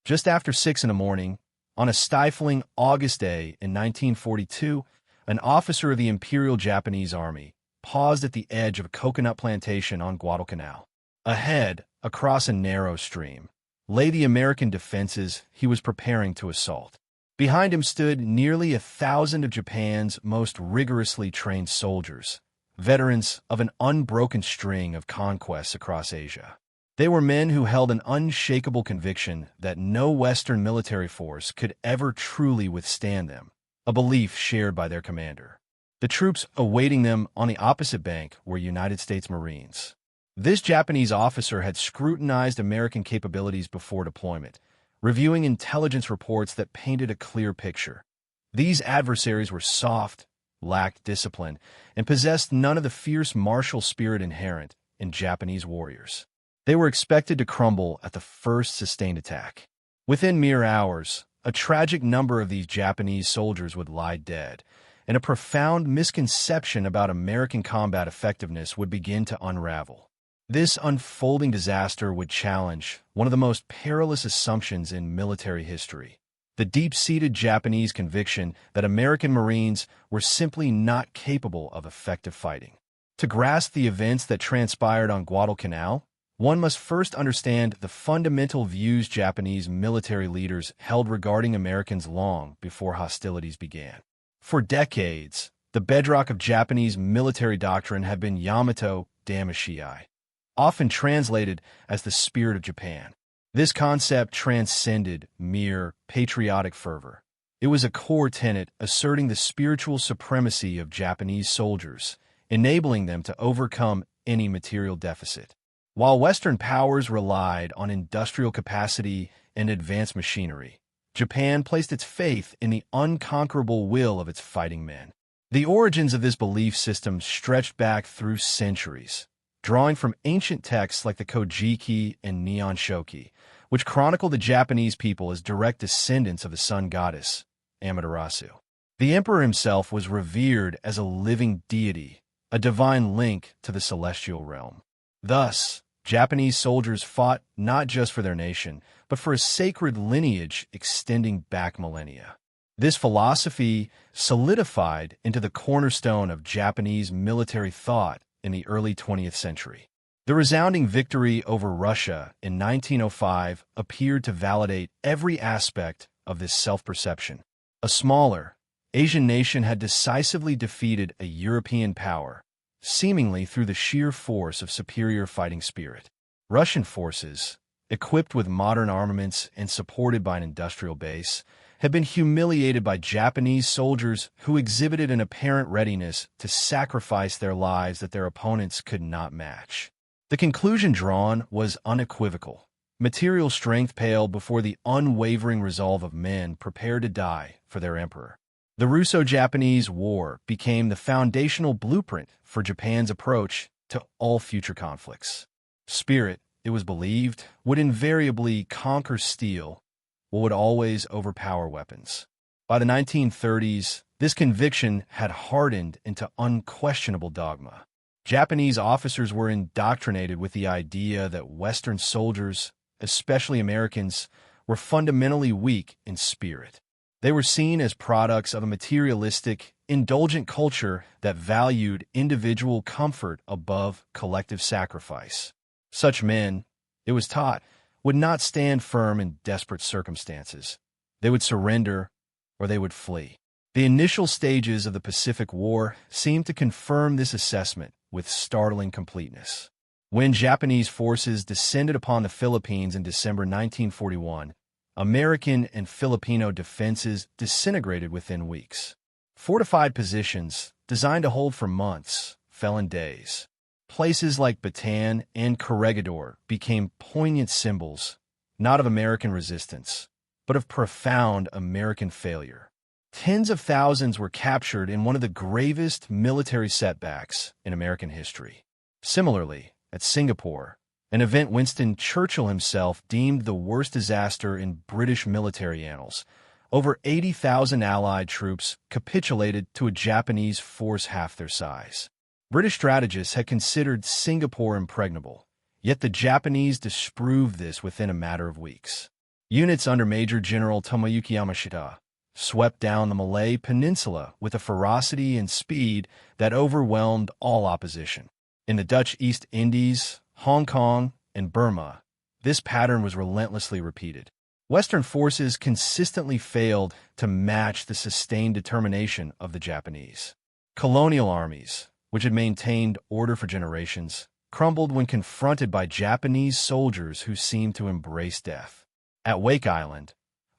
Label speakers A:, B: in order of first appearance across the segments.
A: Just after 6 in the morning, on a stifling August day in 1942, an officer of the Imperial Japanese Army paused at the edge of a coconut plantation on Guadalcanal. Ahead, across a narrow stream, lay the American defenses he was preparing to assault. Behind him stood nearly 1,000 of Japan's most rigorously trained soldiers, veterans of an unbroken string of conquests across Asia. They were men who held an unshakable conviction that no Western military force could ever truly withstand them, a belief shared by their commander. The troops awaiting them on the opposite bank were United States Marines. This Japanese officer had scrutinized American capabilities before deployment, reviewing intelligence reports that painted a clear picture. These adversaries were soft, lacked discipline, and possessed none of the fierce martial spirit inherent in Japanese warriors. They were expected to crumble at the first sustained attack. Within mere hours, a tragic number of these Japanese soldiers would lie dead, and a profound misconception about American combat effectiveness would begin to unravel. This unfolding disaster would challenge one of the most perilous assumptions in military history: the deep-seated Japanese conviction that American Marines were simply not capable of effective fighting. To grasp the events that transpired on Guadalcanal, one must first understand the fundamental views Japanese military leaders held regarding Americans long before hostilities began. For decades, the bedrock of Japanese military doctrine had been Yamato Damashii, often translated as the spirit of Japan. This concept transcended mere patriotic fervor. It was a core tenet asserting the spiritual supremacy of Japanese soldiers, enabling them to overcome any material deficit. While Western powers relied on industrial capacity and advanced machinery, Japan placed its faith in the unconquerable will of its fighting men. The origins of this belief system stretched back through centuries, drawing from ancient texts like the Kojiki and Nihon Shoki, which chronicle the Japanese people as direct descendants of the sun goddess, Amaterasu. The emperor himself was revered as a living deity, a divine link to the celestial realm. Thus, Japanese soldiers fought not just for their nation, but for a sacred lineage extending back millennia. This philosophy solidified into the cornerstone of Japanese military thought in the early 20th century. The resounding victory over Russia in 1905 appeared to validate every aspect of this self-perception. A smaller, Asian nation had decisively defeated a European power, seemingly through the sheer force of superior fighting spirit. Russian forces, equipped with modern armaments and supported by an industrial base, had been humiliated by Japanese soldiers who exhibited an apparent readiness to sacrifice their lives that their opponents could not match. The conclusion drawn was unequivocal. Material strength paled before the unwavering resolve of men prepared to die for their emperor. The Russo-Japanese War became the foundational blueprint for Japan's approach to all future conflicts. Spirit, it was believed, would invariably conquer steel, what would always overpower weapons. By the 1930s, this conviction had hardened into unquestionable dogma. Japanese officers were indoctrinated with the idea that Western soldiers, especially Americans, were fundamentally weak in spirit. They were seen as products of a materialistic, indulgent culture that valued individual comfort above collective sacrifice. Such men, it was taught, would not stand firm in desperate circumstances. They would surrender or they would flee. The initial stages of the Pacific War seemed to confirm this assessment with startling completeness. When Japanese forces descended upon the Philippines in December 1941, American and Filipino defenses disintegrated within weeks. Fortified positions, designed to hold for months, fell in days. Places like Bataan and Corregidor became poignant symbols, not of American resistance, but of profound American failure. Tens of thousands were captured in one of the gravest military setbacks in American history. Similarly, at Singapore, an event Winston Churchill himself deemed the worst disaster in British military annals, over 80,000 Allied troops capitulated to a Japanese force half their size. British strategists had considered Singapore impregnable, yet the Japanese disproved this within a matter of weeks. Units under Major General Tomoyuki Yamashita swept down the Malay Peninsula with a ferocity and speed that overwhelmed all opposition. In the Dutch East Indies, Hong Kong, and Burma, this pattern was relentlessly repeated. Western forces consistently failed to match the sustained determination of the Japanese. Colonial armies, which had maintained order for generations, crumbled when confronted by Japanese soldiers who seemed to embrace death. At Wake Island,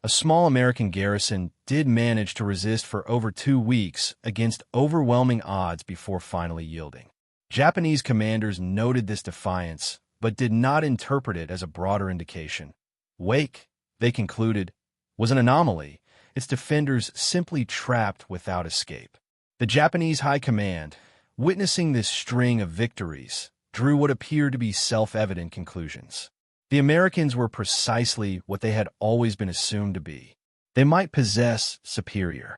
A: a small American garrison did manage to resist for over 2 weeks against overwhelming odds before finally yielding. Japanese commanders noted this defiance, but did not interpret it as a broader indication. Wake, they concluded, was an anomaly, its defenders simply trapped without escape. The Japanese High Command, witnessing this string of victories, drew what appeared to be self-evident conclusions. The Americans were precisely what they had always been assumed to be. They might possess superior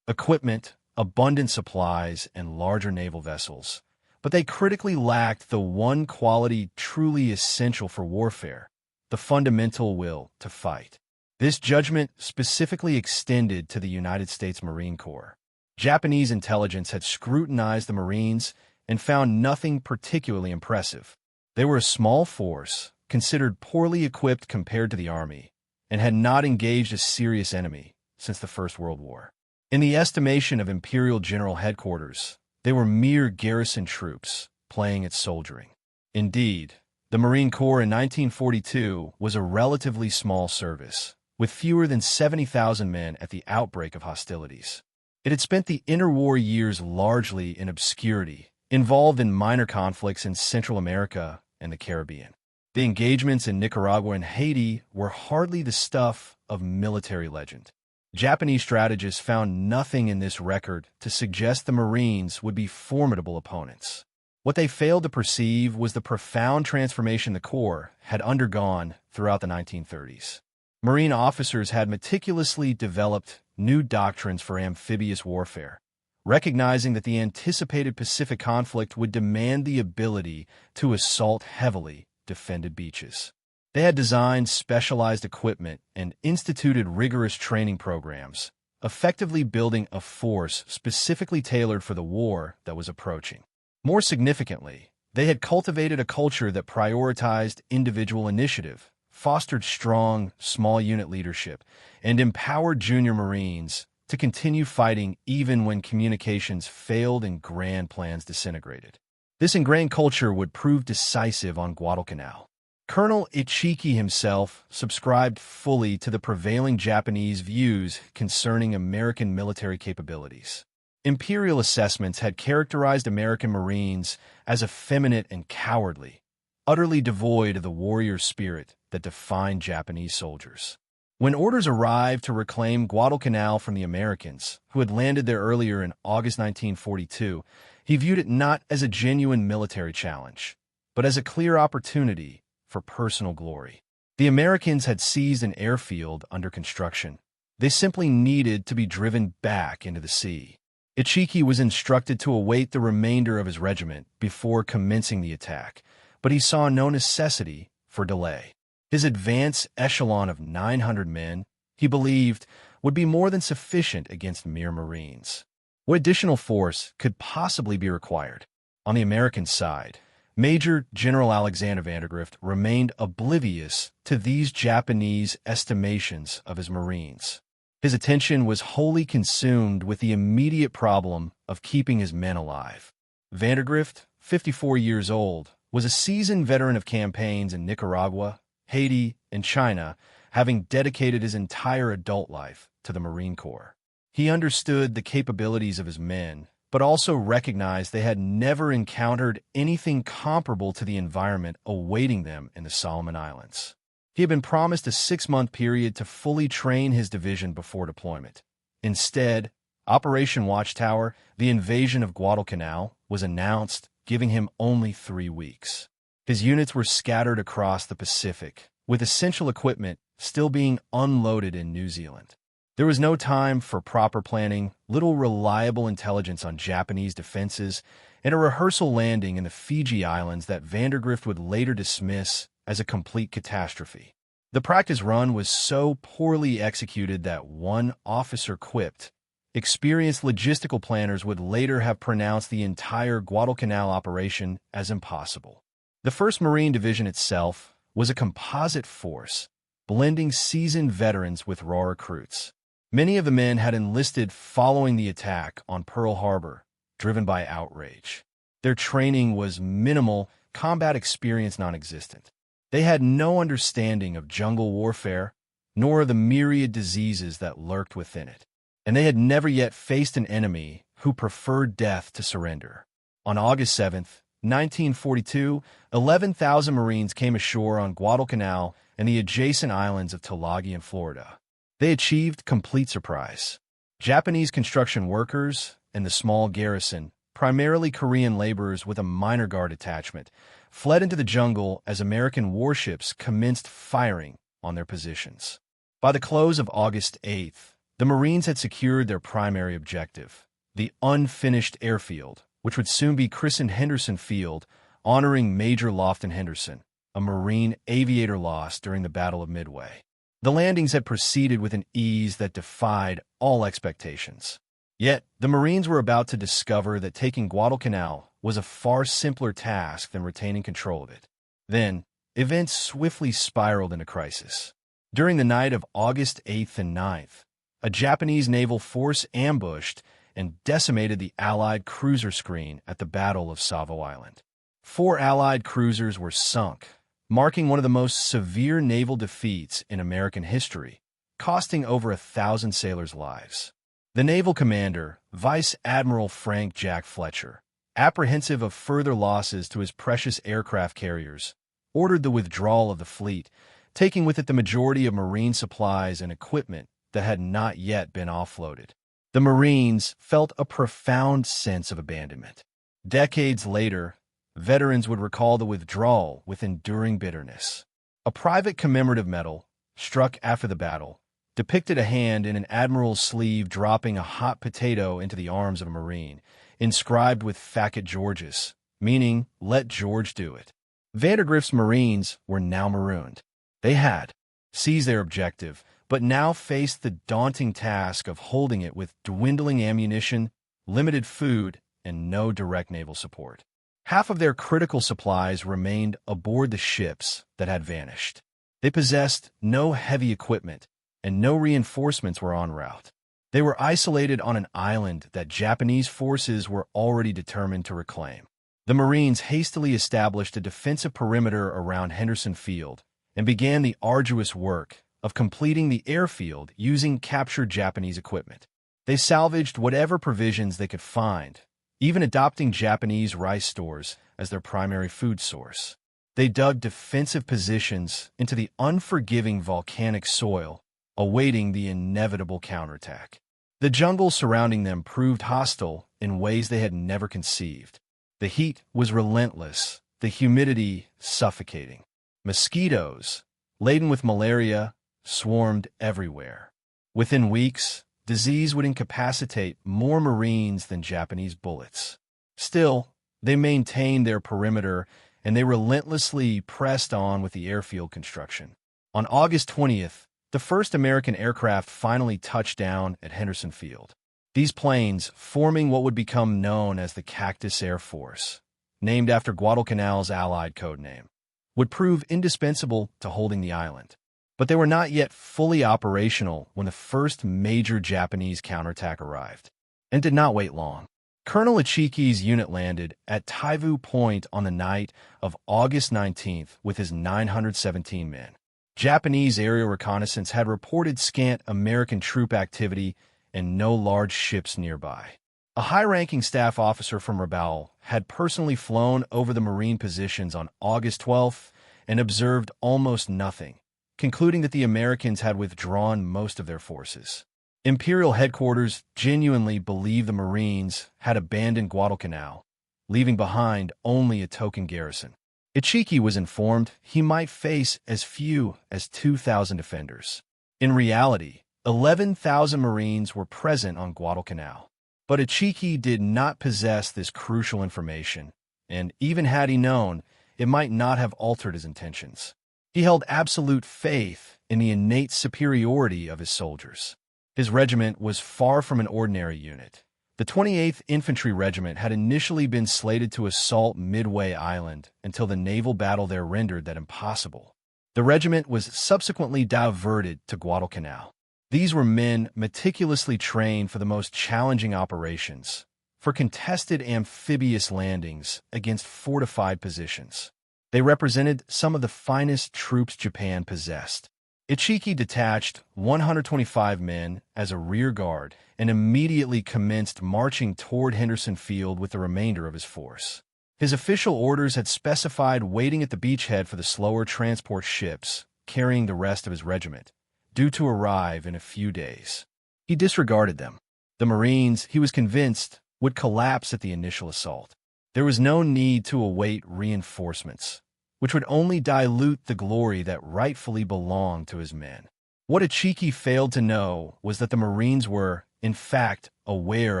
A: equipment, abundant supplies, and larger naval vessels, but they critically lacked the one quality truly essential for warfare: the fundamental will to fight. This judgment specifically extended to the United States Marine Corps. Japanese intelligence had scrutinized the Marines and found nothing particularly impressive. They were a small force, considered poorly equipped compared to the Army, and had not engaged a serious enemy since the First World War. In the estimation of Imperial General Headquarters, they were mere garrison troops playing at soldiering. Indeed, the Marine Corps in 1942 was a relatively small service, with fewer than 70,000 men at the outbreak of hostilities. It had spent the interwar years largely in obscurity, involved in minor conflicts in Central America and the Caribbean. The engagements in Nicaragua and Haiti were hardly the stuff of military legend. Japanese strategists found nothing in this record to suggest the Marines would be formidable opponents. What they failed to perceive was the profound transformation the Corps had undergone throughout the 1930s. Marine officers had meticulously developed new doctrines for amphibious warfare, recognizing that the anticipated Pacific conflict would demand the ability to assault heavily defended beaches. They had designed specialized equipment and instituted rigorous training programs, effectively building a force specifically tailored for the war that was approaching. More significantly, they had cultivated a culture that prioritized individual initiative, fostered strong, small-unit leadership, and empowered junior Marines to continue fighting even when communications failed and grand plans disintegrated. This ingrained culture would prove decisive on Guadalcanal. Colonel Ichiki himself subscribed fully to the prevailing Japanese views concerning American military capabilities. Imperial assessments had characterized American Marines as effeminate and cowardly, utterly devoid of the warrior spirit that defined Japanese soldiers. When orders arrived to reclaim Guadalcanal from the Americans, who had landed there earlier in August 1942, he viewed it not as a genuine military challenge, but as a clear opportunity for personal glory. The Americans had seized an airfield under construction. They simply needed to be driven back into the sea. Ichiki was instructed to await the remainder of his regiment before commencing the attack, but he saw no necessity for delay. His advance echelon of 900 men, he believed, would be more than sufficient against mere Marines. What additional force could possibly be required? On the American side, Major General Alexander Vandergrift remained oblivious to these Japanese estimations of his Marines. His attention was wholly consumed with the immediate problem of keeping his men alive. Vandergrift, 54 years old, was a seasoned veteran of campaigns in Nicaragua, Haiti, and China, having dedicated his entire adult life to the Marine Corps. He understood the capabilities of his men, but also recognized they had never encountered anything comparable to the environment awaiting them in the Solomon Islands. He had been promised a 6-month period to fully train his division before deployment. Instead, Operation Watchtower, the invasion of Guadalcanal, was announced, giving him only 3 weeks. His units were scattered across the Pacific, with essential equipment still being unloaded in New Zealand. There was no time for proper planning, little reliable intelligence on Japanese defenses, and a rehearsal landing in the Fiji Islands that Vandergrift would later dismiss as a complete catastrophe. The practice run was so poorly executed that one officer quipped, experienced logistical planners would later have pronounced the entire Guadalcanal operation as impossible. The 1st Marine Division itself was a composite force, blending seasoned veterans with raw recruits. Many of the men had enlisted following the attack on Pearl Harbor, driven by outrage. Their training was minimal, combat experience non-existent. They had no understanding of jungle warfare, nor of the myriad diseases that lurked within it. And they had never yet faced an enemy who preferred death to surrender. On August 7, 1942, 11,000 Marines came ashore on Guadalcanal and the adjacent islands of Tulagi and Florida. They achieved complete surprise. Japanese construction workers and the small garrison, primarily Korean laborers with a minor guard attachment, fled into the jungle as American warships commenced firing on their positions. By the close of August 8th, the Marines had secured their primary objective, the unfinished airfield, which would soon be christened Henderson Field, honoring Major Lofton Henderson, a Marine aviator lost during the Battle of Midway. The landings had proceeded with an ease that defied all expectations. Yet, the Marines were about to discover that taking Guadalcanal was a far simpler task than retaining control of it. Then, events swiftly spiraled into crisis. During the night of August 8th and 9th, a Japanese naval force ambushed and decimated the Allied cruiser screen at the Battle of Savo Island. 4 Allied cruisers were sunk, marking one of the most severe naval defeats in American history, costing over 1,000 sailors' lives. The naval commander, Vice Admiral Frank Jack Fletcher, apprehensive of further losses to his precious aircraft carriers, ordered the withdrawal of the fleet, taking with it the majority of Marine supplies and equipment that had not yet been offloaded. The Marines felt a profound sense of abandonment. Decades later, veterans would recall the withdrawal with enduring bitterness. A private commemorative medal, struck after the battle, depicted a hand in an admiral's sleeve dropping a hot potato into the arms of a Marine, inscribed with Facet Georges, meaning, "Let George do it." Vandergrift's Marines were now marooned. They had seized their objective, but now faced the daunting task of holding it with dwindling ammunition, limited food, and no direct naval support. Half of their critical supplies remained aboard the ships that had vanished. They possessed no heavy equipment, and no reinforcements were en route. They were isolated on an island that Japanese forces were already determined to reclaim. The Marines hastily established a defensive perimeter around Henderson Field and began the arduous work of completing the airfield using captured Japanese equipment. They salvaged whatever provisions they could find, even adopting Japanese rice stores as their primary food source. They dug defensive positions into the unforgiving volcanic soil, awaiting the inevitable counterattack. The jungle surrounding them proved hostile in ways they had never conceived. The heat was relentless, the humidity suffocating. Mosquitoes, laden with malaria, swarmed everywhere. Within weeks, disease would incapacitate more Marines than Japanese bullets. Still, they maintained their perimeter and they relentlessly pressed on with the airfield construction. On August 20th, the first American aircraft finally touched down at Henderson Field. These planes, forming what would become known as the Cactus Air Force, named after Guadalcanal's Allied codename, would prove indispensable to holding the island. But they were not yet fully operational when the first major Japanese counterattack arrived, and did not wait long. Colonel Ichiki's unit landed at Taivu Point on the night of August 19th with his 917 men. Japanese aerial reconnaissance had reported scant American troop activity and no large ships nearby. A high-ranking staff officer from Rabaul had personally flown over the Marine positions on August 12th and observed almost nothing, concluding that the Americans had withdrawn most of their forces. Imperial headquarters genuinely believed the Marines had abandoned Guadalcanal, leaving behind only a token garrison. Ichiki was informed he might face as few as 2,000 defenders. In reality, 11,000 Marines were present on Guadalcanal. But Ichiki did not possess this crucial information, and even had he known, it might not have altered his intentions. He held absolute faith in the innate superiority of his soldiers. His regiment was far from an ordinary unit. The 28th Infantry Regiment had initially been slated to assault Midway Island until the naval battle there rendered that impossible. The regiment was subsequently diverted to Guadalcanal. These were men meticulously trained for the most challenging operations, for contested amphibious landings against fortified positions. They represented some of the finest troops Japan possessed. Ichiki detached 125 men as a rear guard and immediately commenced marching toward Henderson Field with the remainder of his force. His official orders had specified waiting at the beachhead for the slower transport ships carrying the rest of his regiment, due to arrive in a few days. He disregarded them. The Marines, he was convinced, would collapse at the initial assault. There was no need to await reinforcements, which would only dilute the glory that rightfully belonged to his men. What Ichiki failed to know was that the Marines were, in fact, aware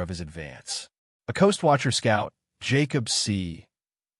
A: of his advance. A Coast Watcher scout, Jacob C.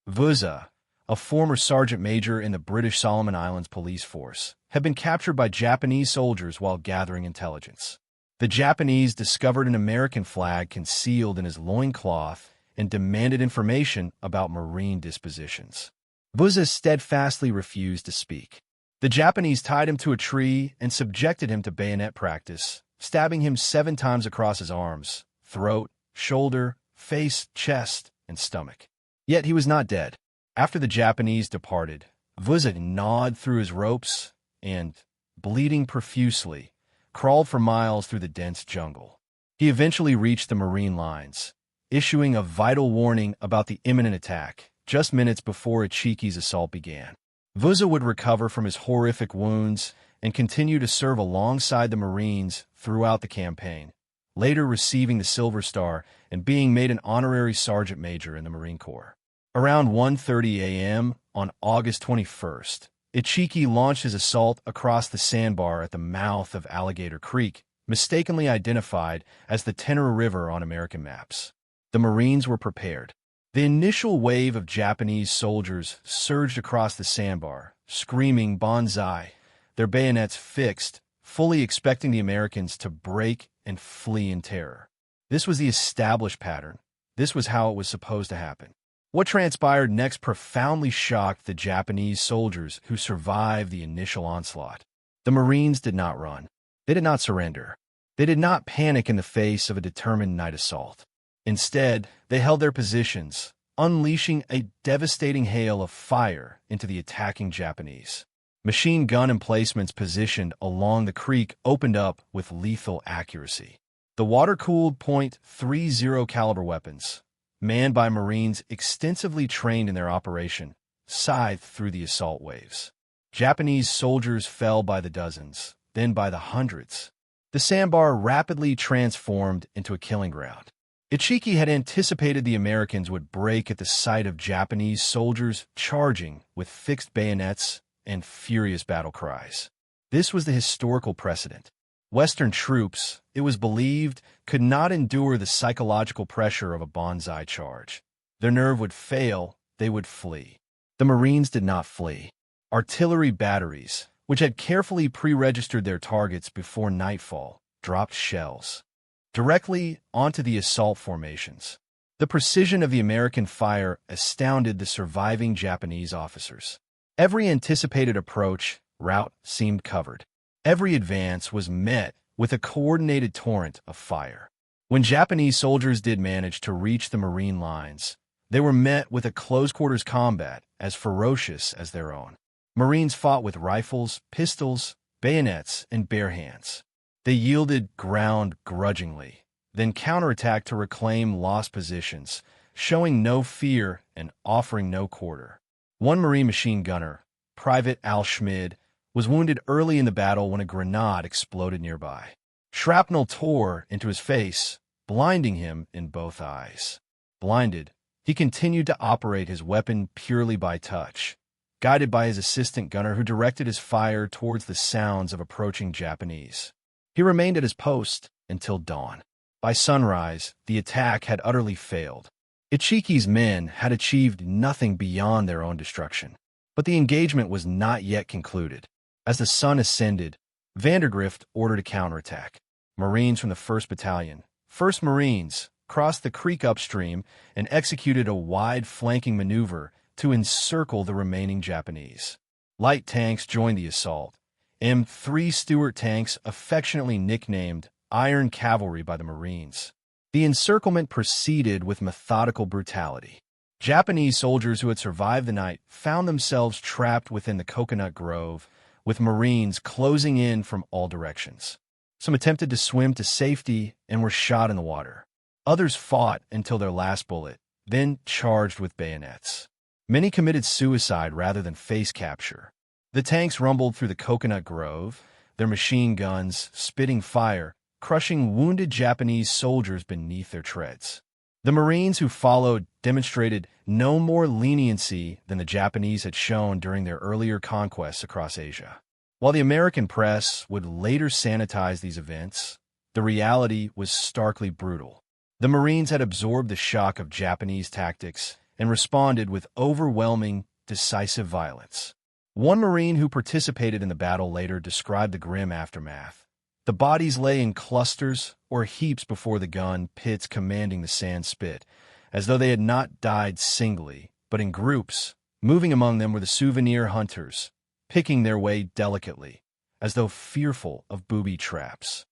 A: Vuza, a former sergeant major in the British Solomon Islands police force, had been captured by Japanese soldiers while gathering intelligence. The Japanese discovered an American flag concealed in his loincloth and demanded information about Marine dispositions. Vuza steadfastly refused to speak. The Japanese tied him to a tree and subjected him to bayonet practice, stabbing him 7 times across his arms, throat, shoulder, face, chest, and stomach. Yet he was not dead. After the Japanese departed, Vuza gnawed through his ropes and, bleeding profusely, crawled for miles through the dense jungle. He eventually reached the Marine lines, issuing a vital warning about the imminent attack just minutes before Ichiki's assault began. Vuza would recover from his horrific wounds and continue to serve alongside the Marines throughout the campaign, later receiving the Silver Star and being made an honorary sergeant major in the Marine Corps. Around 1:30 a.m. on August 21st, Ichiki launched his assault across the sandbar at the mouth of Alligator Creek, mistakenly identified as the Tenor River on American maps. The Marines were prepared. The initial wave of Japanese soldiers surged across the sandbar, screaming "Banzai," their bayonets fixed, fully expecting the Americans to break and flee in terror. This was the established pattern. This was how it was supposed to happen. What transpired next profoundly shocked the Japanese soldiers who survived the initial onslaught. The Marines did not run. They did not surrender. They did not panic in the face of a determined night assault. Instead, they held their positions, unleashing a devastating hail of fire into the attacking Japanese. Machine gun emplacements positioned along the creek opened up with lethal accuracy. The water-cooled .30 caliber weapons, manned by Marines extensively trained in their operation, scythed through the assault waves. Japanese soldiers fell by the dozens, then by the hundreds. The sandbar rapidly transformed into a killing ground. Ichiki had anticipated the Americans would break at the sight of Japanese soldiers charging with fixed bayonets and furious battle cries. This was the historical precedent. Western troops, it was believed, could not endure the psychological pressure of a banzai charge. Their nerve would fail, they would flee. The Marines did not flee. Artillery batteries, which had carefully pre-registered their targets before nightfall, dropped shells directly onto the assault formations. The precision of the American fire astounded the surviving Japanese officers. Every anticipated route seemed covered. Every advance was met with a coordinated torrent of fire. When Japanese soldiers did manage to reach the Marine lines, they were met with a close-quarters combat as ferocious as their own. Marines fought with rifles, pistols, bayonets, and bare hands. They yielded ground grudgingly, then counterattacked to reclaim lost positions, showing no fear and offering no quarter. One Marine machine gunner, Private Al Schmid, was wounded early in the battle when a grenade exploded nearby. Shrapnel tore into his face, blinding him in both eyes. Blinded, he continued to operate his weapon purely by touch, guided by his assistant gunner who directed his fire towards the sounds of approaching Japanese. He remained at his post until dawn. By sunrise, the attack had utterly failed. Ichiki's men had achieved nothing beyond their own destruction. But the engagement was not yet concluded. As the sun ascended, Vandergrift ordered a counterattack. Marines from the 1st Battalion, 1st Marines, crossed the creek upstream and executed a wide flanking maneuver to encircle the remaining Japanese. Light tanks joined the assault. M3 Stuart tanks, affectionately nicknamed Iron Cavalry by the Marines. The encirclement proceeded with methodical brutality. Japanese soldiers who had survived the night found themselves trapped within the coconut grove, with Marines closing in from all directions. Some attempted to swim to safety and were shot in the water. Others fought until their last bullet, then charged with bayonets. Many committed suicide rather than face capture. The tanks rumbled through the coconut grove, their machine guns spitting fire, crushing wounded Japanese soldiers beneath their treads. The Marines who followed demonstrated no more leniency than the Japanese had shown during their earlier conquests across Asia. While the American press would later sanitize these events, the reality was starkly brutal. The Marines had absorbed the shock of Japanese tactics and responded with overwhelming, decisive violence. One Marine who participated in the battle later described the grim aftermath. The bodies lay in clusters or heaps before the gun pits commanding the sand spit, as though they had not died singly, but in groups. Moving among them were the souvenir hunters, picking their way delicately, as though fearful of booby traps.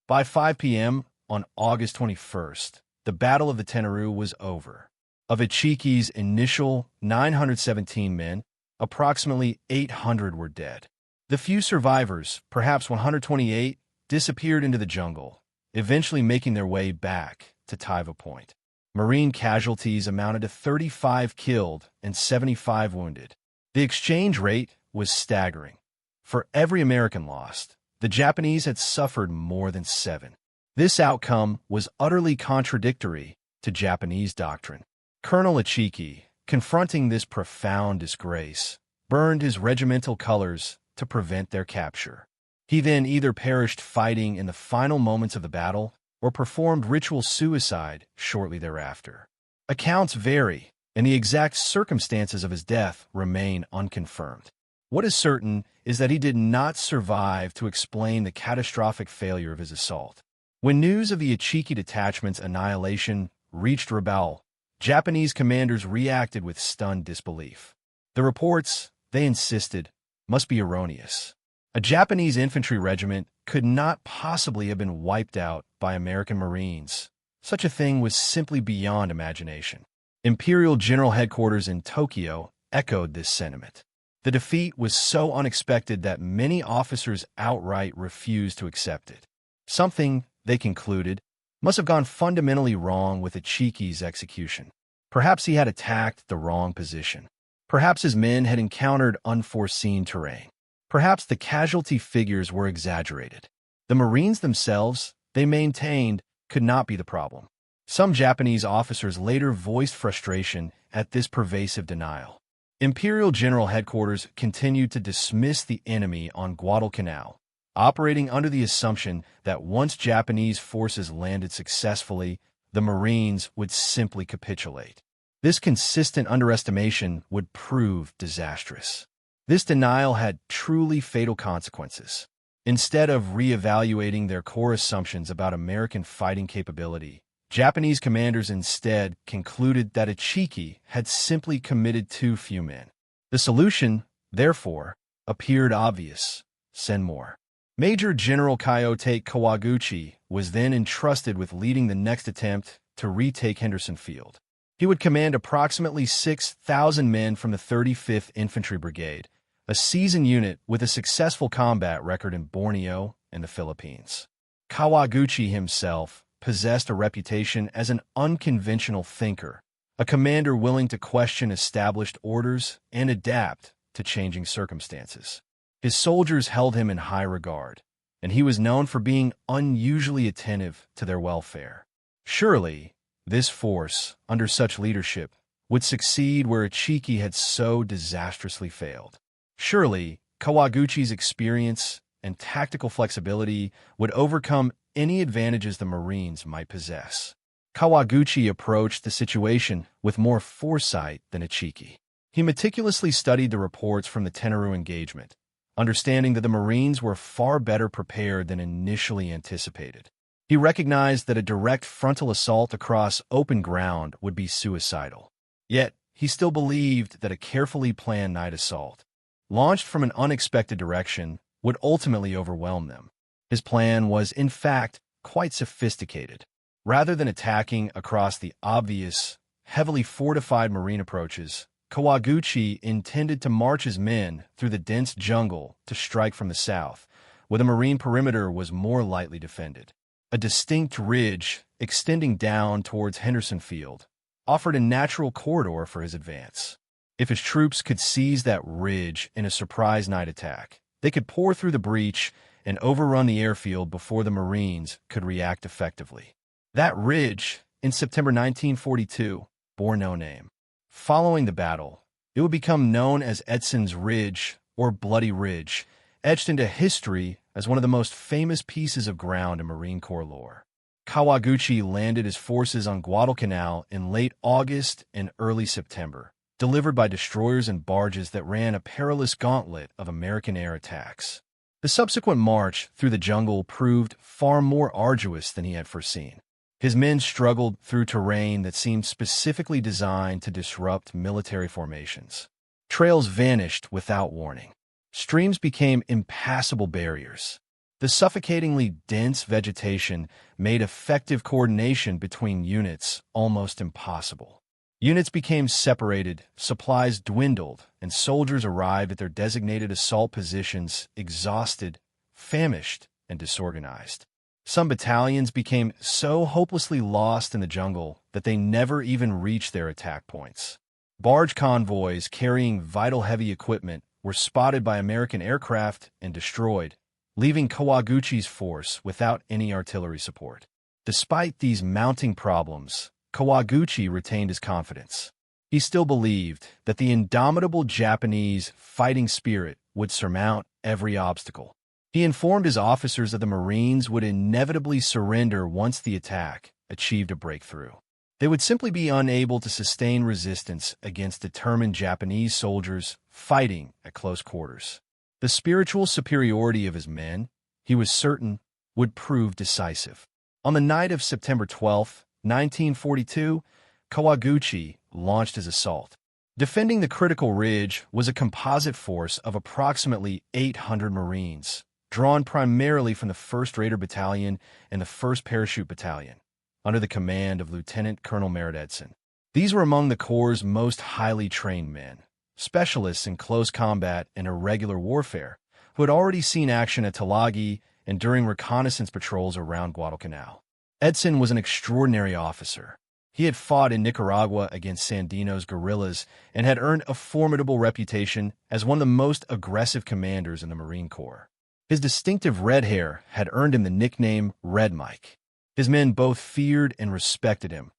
A: By 5 p.m. on August 21st, the Battle of the Tenaru was over. Of Ichiki's initial 917 men, approximately 800 were dead. The few survivors, perhaps 128, disappeared into the jungle, eventually making their way back to Taiva Point. Marine casualties amounted to 35 killed and 75 wounded. The exchange rate was staggering. For every American lost, the Japanese had suffered more than 7. This outcome was utterly contradictory to Japanese doctrine. Colonel Ichiki, confronting this profound disgrace, burned his regimental colors to prevent their capture. He then either perished fighting in the final moments of the battle or performed ritual suicide shortly thereafter. Accounts vary, and the exact circumstances of his death remain unconfirmed. What is certain is that he did not survive to explain the catastrophic failure of his assault. When news of the Ichiki detachment's annihilation reached Rabaul, Japanese commanders reacted with stunned disbelief. The reports, they insisted, must be erroneous. A Japanese infantry regiment could not possibly have been wiped out by American Marines. Such a thing was simply beyond imagination. Imperial General Headquarters in Tokyo echoed this sentiment. The defeat was so unexpected that many officers outright refused to accept it. Something, they concluded, must have gone fundamentally wrong with Ichiki's execution. Perhaps he had attacked the wrong position. Perhaps his men had encountered unforeseen terrain. Perhaps the casualty figures were exaggerated. The Marines themselves, they maintained, could not be the problem. Some Japanese officers later voiced frustration at this pervasive denial. Imperial General Headquarters continued to dismiss the enemy on Guadalcanal, operating under the assumption that once Japanese forces landed successfully, the Marines would simply capitulate. This consistent underestimation would prove disastrous. This denial had truly fatal consequences. Instead of reevaluating their core assumptions about American fighting capability, Japanese commanders instead concluded that Ichiki had simply committed too few men. The solution, therefore, appeared obvious: send more. Major General Kyoto Kawaguchi was then entrusted with leading the next attempt to retake Henderson Field. He would command approximately 6,000 men from the 35th Infantry Brigade, a seasoned unit with a successful combat record in Borneo and the Philippines. Kawaguchi himself possessed a reputation as an unconventional thinker, a commander willing to question established orders and adapt to changing circumstances. His soldiers held him in high regard, and he was known for being unusually attentive to their welfare. Surely, this force, under such leadership, would succeed where Ichiki had so disastrously failed. Surely, Kawaguchi's experience and tactical flexibility would overcome any advantages the Marines might possess. Kawaguchi approached the situation with more foresight than Ichiki. He meticulously studied the reports from the Tenaru engagement, understanding that the Marines were far better prepared than initially anticipated. He recognized that a direct frontal assault across open ground would be suicidal. Yet, he still believed that a carefully planned night assault, launched from an unexpected direction, would ultimately overwhelm them. His plan was, in fact, quite sophisticated. Rather than attacking across the obvious, heavily fortified Marine approaches, Kawaguchi intended to march his men through the dense jungle to strike from the south, where the Marine perimeter was more lightly defended. A distinct ridge, extending down towards Henderson Field, offered a natural corridor for his advance. If his troops could seize that ridge in a surprise night attack, they could pour through the breach and overrun the airfield before the Marines could react effectively. That ridge, in September 1942, bore no name. Following the battle, it would become known as Edson's Ridge or Bloody Ridge, etched into history as one of the most famous pieces of ground in Marine Corps lore. Kawaguchi landed his forces on Guadalcanal in late August and early September, delivered by destroyers and barges that ran a perilous gauntlet of American air attacks. The subsequent march through the jungle proved far more arduous than he had foreseen. His men struggled through terrain that seemed specifically designed to disrupt military formations. Trails vanished without warning. Streams became impassable barriers. The suffocatingly dense vegetation made effective coordination between units almost impossible. Units became separated, supplies dwindled, and soldiers arrived at their designated assault positions exhausted, famished, and disorganized. Some battalions became so hopelessly lost in the jungle that they never even reached their attack points. Barge convoys carrying vital heavy equipment were spotted by American aircraft and destroyed, leaving Kawaguchi's force without any artillery support. Despite these mounting problems, Kawaguchi retained his confidence. He still believed that the indomitable Japanese fighting spirit would surmount every obstacle. He informed his officers that the Marines would inevitably surrender once the attack achieved a breakthrough. They would simply be unable to sustain resistance against determined Japanese soldiers fighting at close quarters. The spiritual superiority of his men, he was certain, would prove decisive. On the night of September 12, 1942, Kawaguchi launched his assault. Defending the critical ridge was a composite force of approximately 800 Marines, drawn primarily from the 1st Raider Battalion and the 1st Parachute Battalion, under the command of Lieutenant Colonel Merritt Edson. These were among the Corps' most highly trained men, specialists in close combat and irregular warfare, who had already seen action at Tulagi and during reconnaissance patrols around Guadalcanal. Edson was an extraordinary officer. He had fought in Nicaragua against Sandino's guerrillas and had earned a formidable reputation as one of the most aggressive commanders in the Marine Corps. His distinctive red hair had earned him the nickname Red Mike. His men both feared and respected him,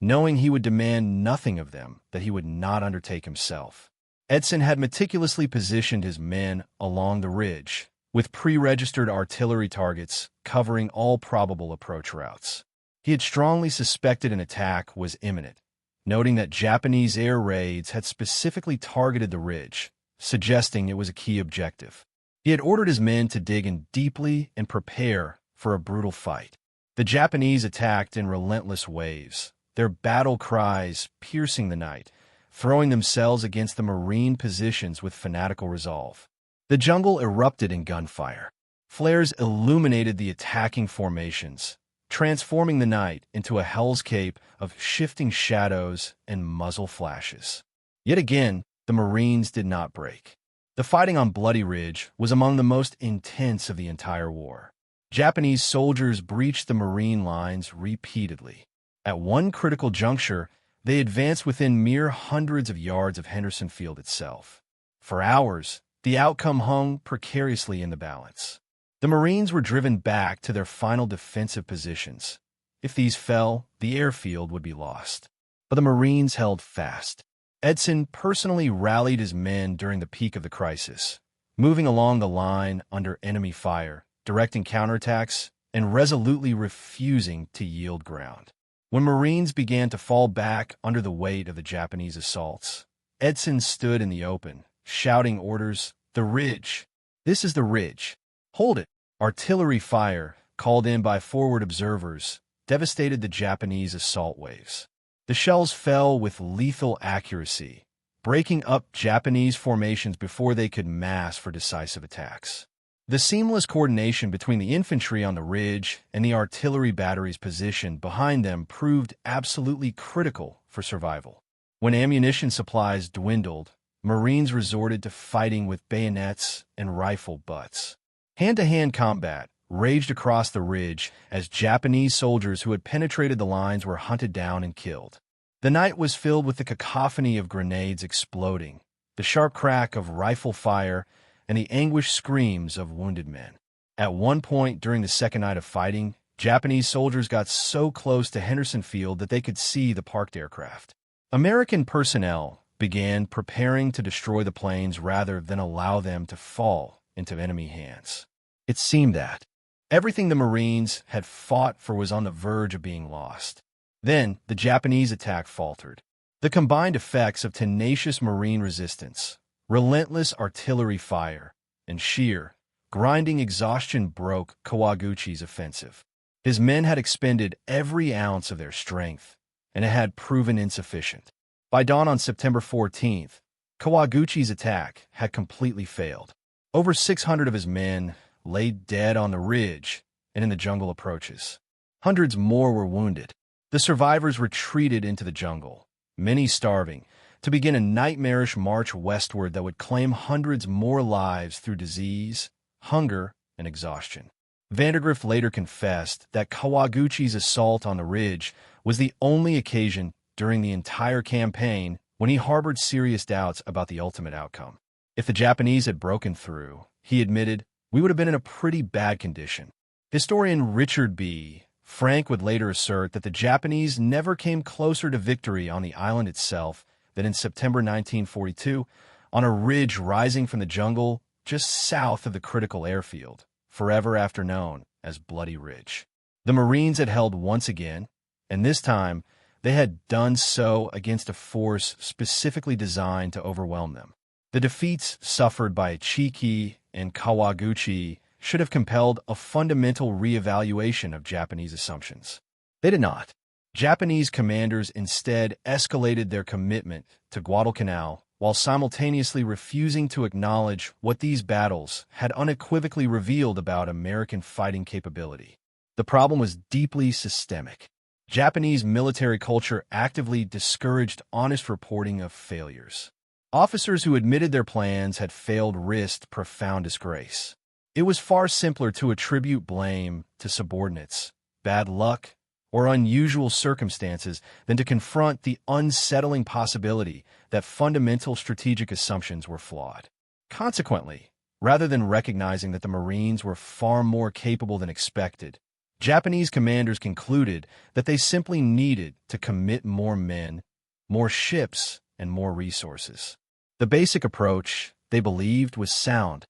A: knowing he would demand nothing of them that he would not undertake himself. Edson had meticulously positioned his men along the ridge, with pre-registered artillery targets covering all probable approach routes. He had strongly suspected an attack was imminent, noting that Japanese air raids had specifically targeted the ridge, suggesting it was a key objective. He had ordered his men to dig in deeply and prepare for a brutal fight. The Japanese attacked in relentless waves, their battle cries piercing the night, throwing themselves against the Marine positions with fanatical resolve. The jungle erupted in gunfire. Flares illuminated the attacking formations, transforming the night into a hellscape of shifting shadows and muzzle flashes. Yet again, the Marines did not break. The fighting on Bloody Ridge was among the most intense of the entire war. Japanese soldiers breached the Marine lines repeatedly. At one critical juncture, they advanced within mere hundreds of yards of Henderson Field itself. For hours, the outcome hung precariously in the balance. The Marines were driven back to their final defensive positions. If these fell, the airfield would be lost. But the Marines held fast. Edson personally rallied his men during the peak of the crisis, moving along the line under enemy fire, directing counterattacks, and resolutely refusing to yield ground. When Marines began to fall back under the weight of the Japanese assaults, Edson stood in the open, shouting orders, "The ridge! This is the ridge! Hold it!" Artillery fire, called in by forward observers, devastated the Japanese assault waves. The shells fell with lethal accuracy, breaking up Japanese formations before they could mass for decisive attacks. The seamless coordination between the infantry on the ridge and the artillery batteries positioned behind them proved absolutely critical for survival. When ammunition supplies dwindled, Marines resorted to fighting with bayonets and rifle butts. Hand-to-hand combat raged across the ridge as Japanese soldiers who had penetrated the lines were hunted down and killed. The night was filled with the cacophony of grenades exploding, the sharp crack of rifle fire, and the anguished screams of wounded men. At one point during the second night of fighting, Japanese soldiers got so close to Henderson Field that they could see the parked aircraft. American personnel began preparing to destroy the planes rather than allow them to fall into enemy hands. It seemed that everything the Marines had fought for was on the verge of being lost. Then the Japanese attack faltered. The combined effects of tenacious Marine resistance, relentless artillery fire, and sheer, grinding exhaustion broke Kawaguchi's offensive. His men had expended every ounce of their strength, and it had proven insufficient. By dawn on September 14th, Kawaguchi's attack had completely failed. Over 600 of his men lay dead on the ridge and in the jungle approaches. Hundreds more were wounded. The survivors retreated into the jungle, many starving, to begin a nightmarish march westward that would claim hundreds more lives through disease, hunger, and exhaustion. Vandergrift later confessed that Kawaguchi's assault on the ridge was the only occasion during the entire campaign when he harbored serious doubts about the ultimate outcome. If the Japanese had broken through, he admitted, we would have been in a pretty bad condition. Historian Richard B. Frank would later assert that the Japanese never came closer to victory on the island itself than in September 1942, on a ridge rising from the jungle just south of the critical airfield, forever after known as Bloody Ridge. The Marines had held once again, and this time they had done so against a force specifically designed to overwhelm them. The defeats suffered by Chiki and Kawaguchi should have compelled a fundamental reevaluation of Japanese assumptions. They did not. Japanese commanders instead escalated their commitment to Guadalcanal while simultaneously refusing to acknowledge what these battles had unequivocally revealed about American fighting capability. The problem was deeply systemic. Japanese military culture actively discouraged honest reporting of failures. Officers who admitted their plans had failed risked profound disgrace. It was far simpler to attribute blame to subordinates, bad luck, or unusual circumstances than to confront the unsettling possibility that fundamental strategic assumptions were flawed. Consequently, rather than recognizing that the Marines were far more capable than expected, Japanese commanders concluded that they simply needed to commit more men, more ships, and more resources. The basic approach, they believed, was sound.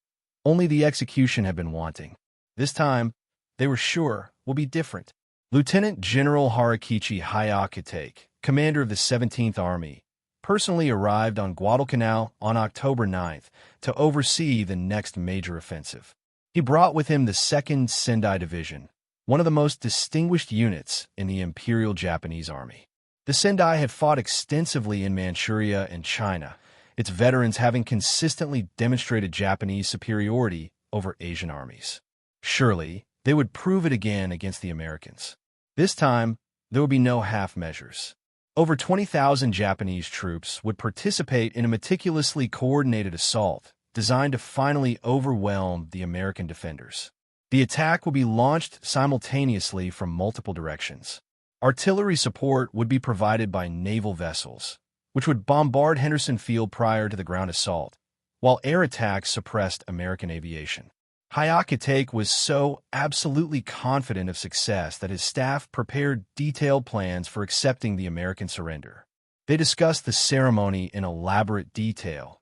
A: Only the execution had been wanting. This time, they were sure, will be different. Lieutenant General Harakichi Hayakitake, commander of the 17th Army, personally arrived on Guadalcanal on October 9th to oversee the next major offensive. He brought with him the 2nd Sendai Division, one of the most distinguished units in the Imperial Japanese Army. The Sendai had fought extensively in Manchuria and China, its veterans having consistently demonstrated Japanese superiority over Asian armies. Surely, they would prove it again against the Americans. This time, there would be no half measures. Over 20,000 Japanese troops would participate in a meticulously coordinated assault designed to finally overwhelm the American defenders. The attack would be launched simultaneously from multiple directions. Artillery support would be provided by naval vessels, which would bombard Henderson Field prior to the ground assault, while air attacks suppressed American aviation. Hayakitake was so absolutely confident of success that his staff prepared detailed plans for accepting the American surrender. They discussed the ceremony in elaborate detail,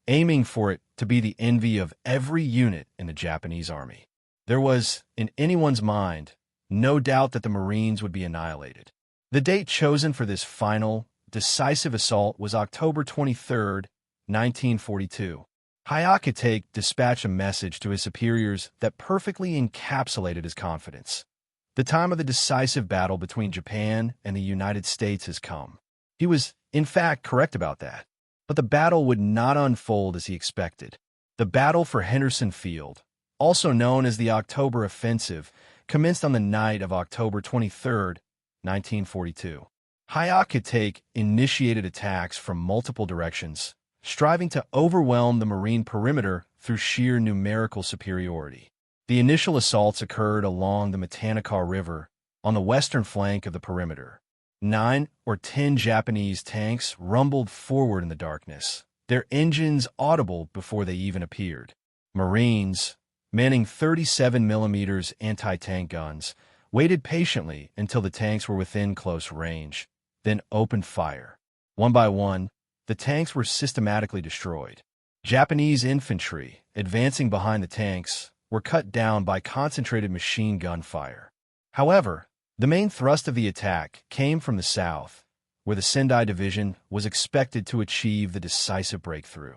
A: aiming for it to be the envy of every unit in the Japanese army. There was, in anyone's mind, no doubt that the Marines would be annihilated. The date chosen for this final, decisive assault was October 23, 1942. Hyakutake dispatched a message to his superiors that perfectly encapsulated his confidence. The time of the decisive battle between Japan and the United States has come. He was, in fact, correct about that. But the battle would not unfold as he expected. The battle for Henderson Field, also known as the October Offensive, commenced on the night of October 23, 1942. Hyakutake initiated attacks from multiple directions, striving to overwhelm the Marine perimeter through sheer numerical superiority. The initial assaults occurred along the Matanakaw River on the western flank of the perimeter. 9 or 10 Japanese tanks rumbled forward in the darkness, their engines audible before they even appeared. Marines, manning 37mm anti-tank guns, waited patiently until the tanks were within close range, then opened fire. One by one, the tanks were systematically destroyed. Japanese infantry, advancing behind the tanks, were cut down by concentrated machine gun fire. However, the main thrust of the attack came from the south, where the Sendai Division was expected to achieve the decisive breakthrough.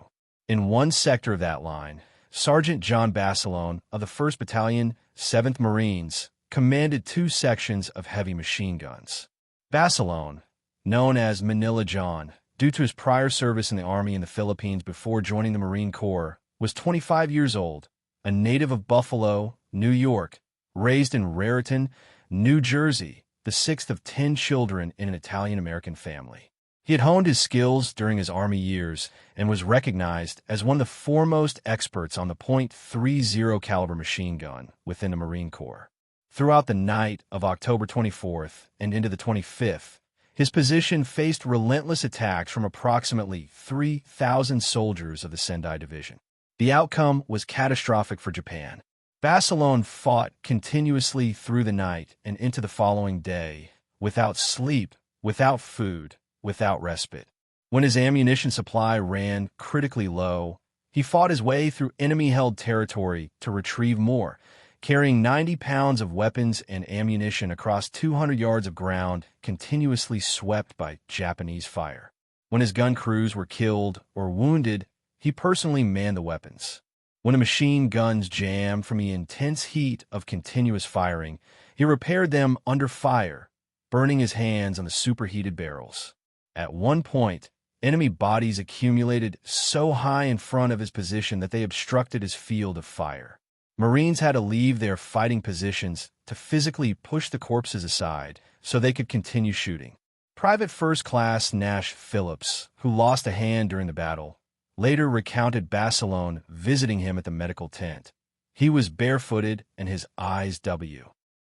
A: In one sector of that line, Sergeant John Basilone of the 1st Battalion, 7th Marines, commanded 2 sections of heavy machine guns. Basilone, known as Manila John, due to his prior service in the Army in the Philippines before joining the Marine Corps, was 25 years old, a native of Buffalo, New York, raised in Raritan, New Jersey, the 6th of 10 children in an Italian-American family. He had honed his skills during his Army years and was recognized as one of the foremost experts on the .30 caliber machine gun within the Marine Corps. Throughout the night of October 24th and into the 25th, his position faced relentless attacks from approximately 3,000 soldiers of the Sendai Division. The outcome was catastrophic for Japan. Basilone fought continuously through the night and into the following day, without sleep, without food, without respite. When his ammunition supply ran critically low, he fought his way through enemy-held territory to retrieve more, carrying 90 pounds of weapons and ammunition across 200 yards of ground continuously swept by Japanese fire. When his gun crews were killed or wounded, he personally manned the weapons. When the machine guns jammed from the intense heat of continuous firing, he repaired them under fire, burning his hands on the superheated barrels. At one point, enemy bodies accumulated so high in front of his position that they obstructed his field of fire. Marines had to leave their fighting positions to physically push the corpses aside so they could continue shooting. Private First Class Nash Phillips, who lost a hand during the battle, later recounted Basilone visiting him at the medical tent. He was barefooted and his eyes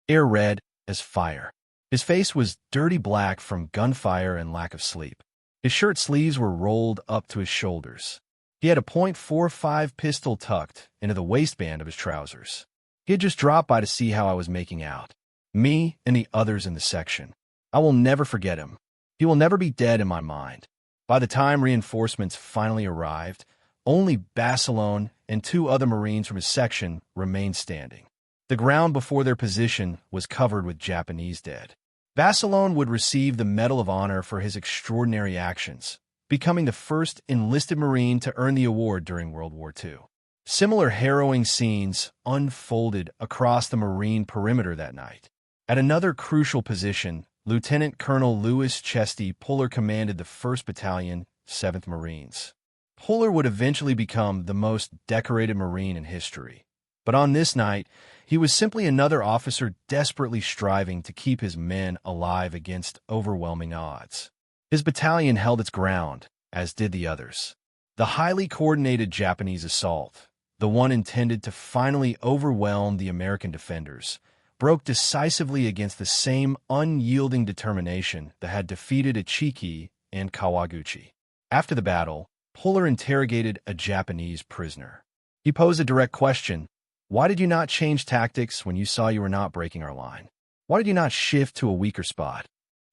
A: air red as fire. His face was dirty black from gunfire and lack of sleep. His shirt sleeves were rolled up to his shoulders. He had a .45 pistol tucked into the waistband of his trousers. He had just dropped by to see how I was making out. Me and the others in the section. I will never forget him. He will never be dead in my mind. By the time reinforcements finally arrived, only Basilone and 2 other Marines from his section remained standing. The ground before their position was covered with Japanese dead. Basilone would receive the Medal of Honor for his extraordinary actions, becoming the first enlisted Marine to earn the award during World War II. Similar harrowing scenes unfolded across the Marine perimeter that night. At another crucial position, Lieutenant Colonel Louis Chesty Puller commanded the 1st Battalion, 7th Marines. Puller would eventually become the most decorated Marine in history. But on this night, he was simply another officer desperately striving to keep his men alive against overwhelming odds. His battalion held its ground, as did the others. The highly coordinated Japanese assault, the one intended to finally overwhelm the American defenders, broke decisively against the same unyielding determination that had defeated Ichiki and Kawaguchi. After the battle, Puller interrogated a Japanese prisoner. He posed a direct question: "Why did you not change tactics when you saw you were not breaking our line? Why did you not shift to a weaker spot?"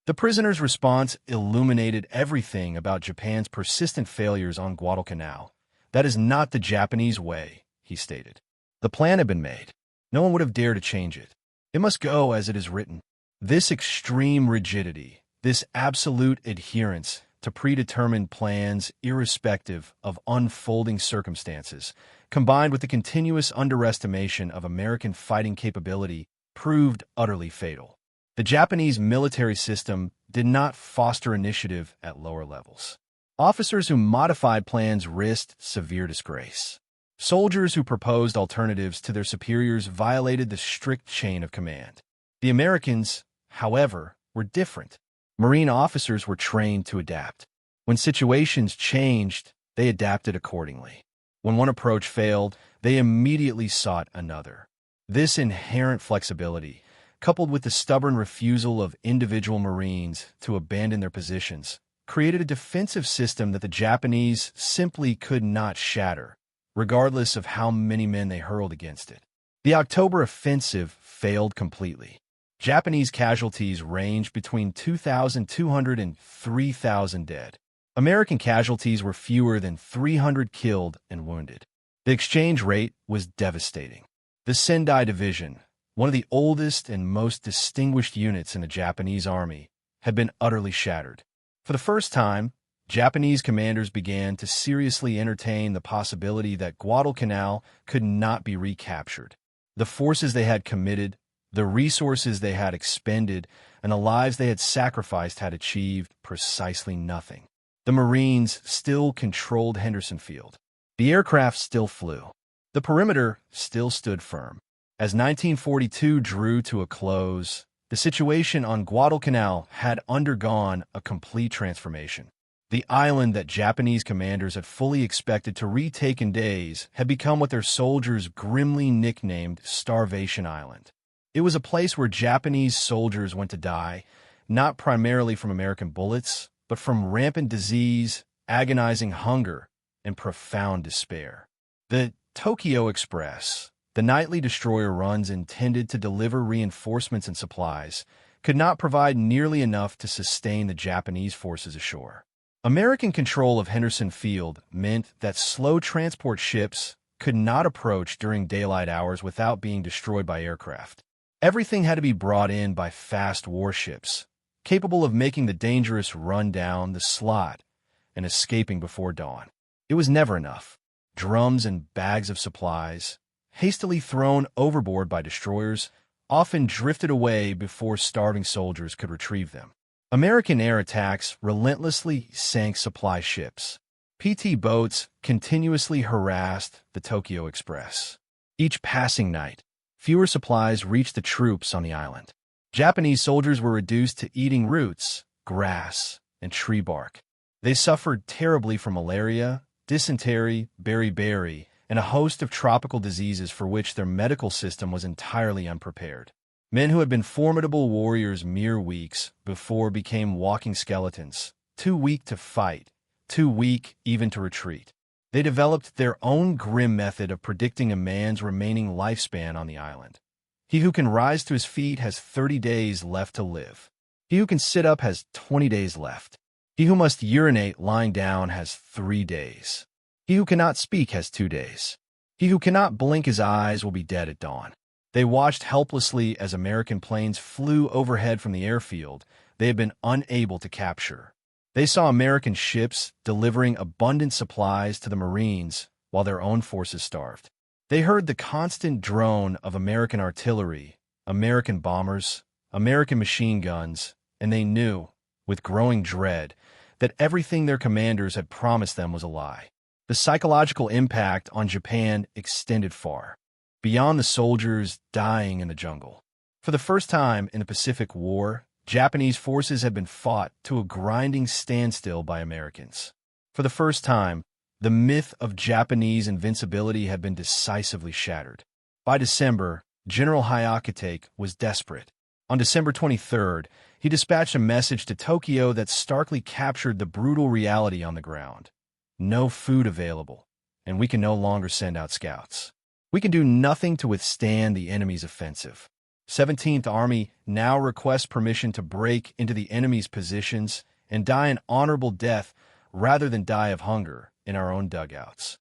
A: The prisoner's response illuminated everything about Japan's persistent failures on Guadalcanal. "That is not the Japanese way," he stated. "The plan had been made. No one would have dared to change it. It must go as it is written." This extreme rigidity, this absolute adherence, to predetermined plans irrespective of unfolding circumstances, combined with the continuous underestimation of American fighting capability, proved utterly fatal. The Japanese military system did not foster initiative at lower levels. Officers who modified plans risked severe disgrace. Soldiers who proposed alternatives to their superiors violated the strict chain of command. The Americans, however, were different. Marine officers were trained to adapt. When situations changed, they adapted accordingly. When one approach failed, they immediately sought another. This inherent flexibility, coupled with the stubborn refusal of individual Marines to abandon their positions, created a defensive system that the Japanese simply could not shatter, regardless of how many men they hurled against it. The October offensive failed completely. Japanese casualties ranged between 2,200 and 3,000 dead. American casualties were fewer than 300 killed and wounded. The exchange rate was devastating. The Sendai Division, one of the oldest and most distinguished units in the Japanese army, had been utterly shattered. For the first time, Japanese commanders began to seriously entertain the possibility that Guadalcanal could not be recaptured. The forces they had committed, the resources they had expended, and the lives they had sacrificed had achieved precisely nothing. The Marines still controlled Henderson Field. The aircraft still flew. The perimeter still stood firm. As 1942 drew to a close, the situation on Guadalcanal had undergone a complete transformation. The island that Japanese commanders had fully expected to retake in days had become what their soldiers grimly nicknamed Starvation Island. It was a place where Japanese soldiers went to die, not primarily from American bullets, but from rampant disease, agonizing hunger, and profound despair. The Tokyo Express, the nightly destroyer runs intended to deliver reinforcements and supplies, could not provide nearly enough to sustain the Japanese forces ashore. American control of Henderson Field meant that slow transport ships could not approach during daylight hours without being destroyed by aircraft. Everything had to be brought in by fast warships, capable of making the dangerous run down the slot and escaping before dawn. It was never enough. Drums and bags of supplies, hastily thrown overboard by destroyers, often drifted away before starving soldiers could retrieve them. American air attacks relentlessly sank supply ships. PT boats continuously harassed the Tokyo Express. Each passing night, fewer supplies reached the troops on the island. Japanese soldiers were reduced to eating roots, grass, and tree bark. They suffered terribly from malaria, dysentery, beriberi, and a host of tropical diseases for which their medical system was entirely unprepared. Men who had been formidable warriors mere weeks before became walking skeletons, too weak to fight, too weak even to retreat. They developed their own grim method of predicting a man's remaining lifespan on the island. He who can rise to his feet has 30 days left to live. He who can sit up has 20 days left. He who must urinate lying down has 3 days. He who cannot speak has 2 days. He who cannot blink his eyes will be dead at dawn. They watched helplessly as American planes flew overhead from the airfield they had been unable to capture. They saw American ships delivering abundant supplies to the Marines while their own forces starved. They heard the constant drone of American artillery, American bombers, American machine guns, and they knew, with growing dread, that everything their commanders had promised them was a lie. The psychological impact on Japan extended far, beyond the soldiers dying in the jungle. For the first time in the Pacific War, Japanese forces had been fought to a grinding standstill by Americans. For the first time, the myth of Japanese invincibility had been decisively shattered. By December, General Hyakutake was desperate. On December 23rd, he dispatched a message to Tokyo that starkly captured the brutal reality on the ground. No food available, and we can no longer send out scouts. We can do nothing to withstand the enemy's offensive. 17th Army now requests permission to break into the enemy's positions and die an honorable death rather than die of hunger in our own dugouts.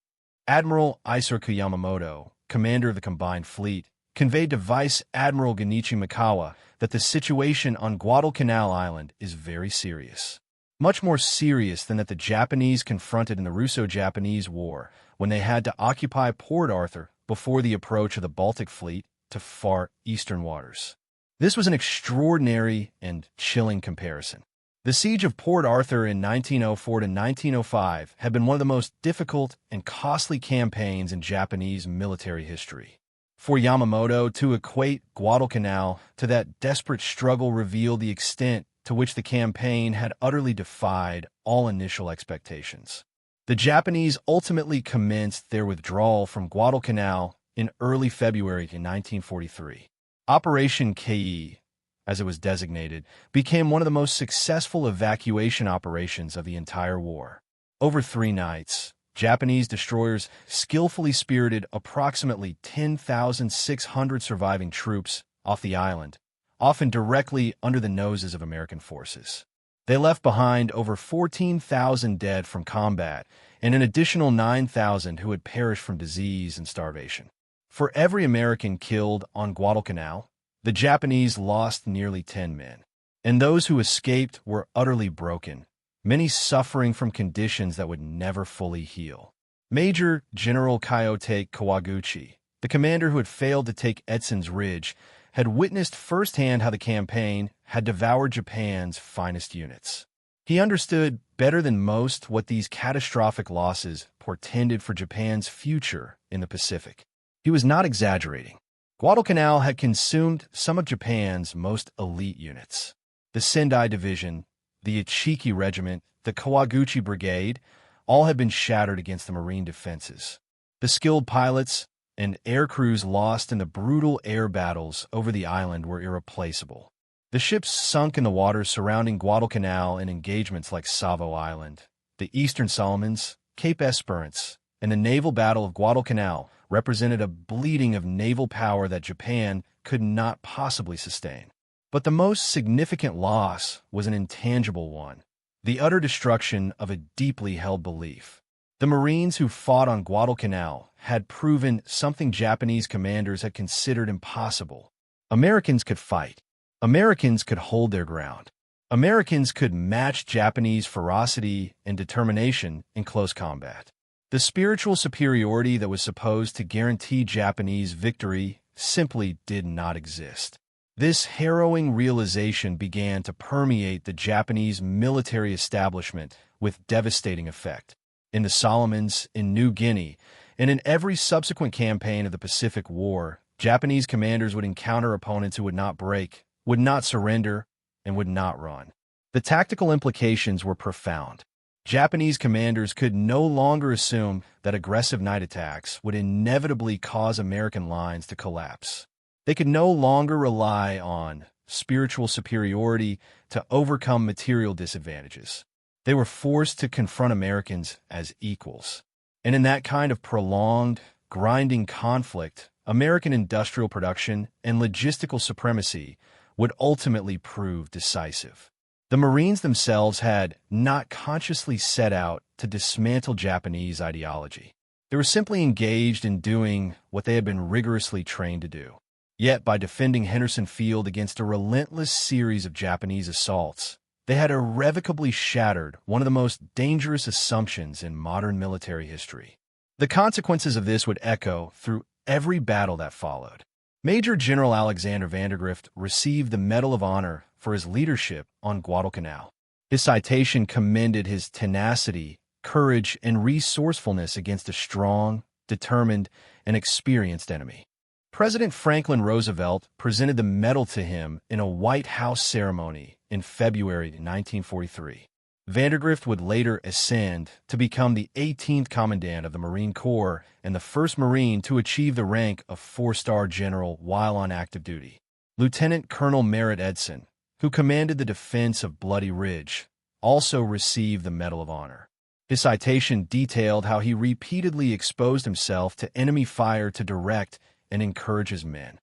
A: Admiral Isoroku Yamamoto, commander of the combined fleet, conveyed to Vice Admiral Genichi Mikawa that the situation on Guadalcanal Island is very serious. much more serious than that the Japanese confronted in the Russo-Japanese War when they had to occupy Port Arthur before the approach of the Baltic Fleet to far eastern waters. This was an extraordinary and chilling comparison. The siege of Port Arthur in 1904 to 1905 had been one of the most difficult and costly campaigns in Japanese military history. For Yamamoto to equate Guadalcanal to that desperate struggle revealed the extent to which the campaign had utterly defied all initial expectations. The Japanese ultimately commenced their withdrawal from Guadalcanal in early February in 1943. Operation Kei, as it was designated, became one of the most successful evacuation operations of the entire war. Over 3 nights, Japanese destroyers skillfully spirited approximately 10,600 surviving troops off the island, often directly under the noses of American forces. They left behind over 14,000 dead from combat and an additional 9,000 who had perished from disease and starvation. For every American killed on Guadalcanal, the Japanese lost nearly 10 men, and those who escaped were utterly broken, many suffering from conditions that would never fully heal. Major General Kyoto Kawaguchi, the commander who had failed to take Edson's Ridge, had witnessed firsthand how the campaign had devoured Japan's finest units. He understood better than most what these catastrophic losses portended for Japan's future in the Pacific. He was not exaggerating. Guadalcanal had consumed some of Japan's most elite units. The Sendai Division, the Ichiki Regiment, the Kawaguchi Brigade, all had been shattered against the marine defenses. The skilled pilots and air crews lost in the brutal air battles over the island were irreplaceable. The ships sunk in the waters surrounding Guadalcanal in engagements like Savo Island, the Eastern Solomons, Cape Esperance, and the naval battle of Guadalcanal represented a bleeding of naval power that Japan could not possibly sustain. But the most significant loss was an intangible one, the utter destruction of a deeply held belief. The Marines who fought on Guadalcanal had proven something Japanese commanders had considered impossible. Americans could fight. Americans could hold their ground. Americans could match Japanese ferocity and determination in close combat. The spiritual superiority that was supposed to guarantee Japanese victory simply did not exist. This harrowing realization began to permeate the Japanese military establishment with devastating effect. In the Solomons, in New Guinea, and in every subsequent campaign of the Pacific War, Japanese commanders would encounter opponents who would not break, would not surrender, and would not run. The tactical implications were profound. Japanese commanders could no longer assume that aggressive night attacks would inevitably cause American lines to collapse. They could no longer rely on spiritual superiority to overcome material disadvantages. They were forced to confront Americans as equals. And in that kind of prolonged, grinding conflict, American industrial production and logistical supremacy would ultimately prove decisive. The Marines themselves had not consciously set out to dismantle Japanese ideology. They were simply engaged in doing what they had been rigorously trained to do. Yet, by defending Henderson Field against a relentless series of Japanese assaults, they had irrevocably shattered one of the most dangerous assumptions in modern military history. The consequences of this would echo through every battle that followed. Major General Alexander Vandergrift received the Medal of Honor for his leadership on Guadalcanal. His citation commended his tenacity, courage, and resourcefulness against a strong, determined, and experienced enemy. President Franklin Roosevelt presented the medal to him in a White House ceremony in February 1943. Vandergrift would later ascend to become the 18th Commandant of the Marine Corps and the first Marine to achieve the rank of 4-star general while on active duty. Lieutenant Colonel Merritt Edson, who commanded the defense of Bloody Ridge, also received the Medal of Honor. His citation detailed how he repeatedly exposed himself to enemy fire to direct and encourage his men.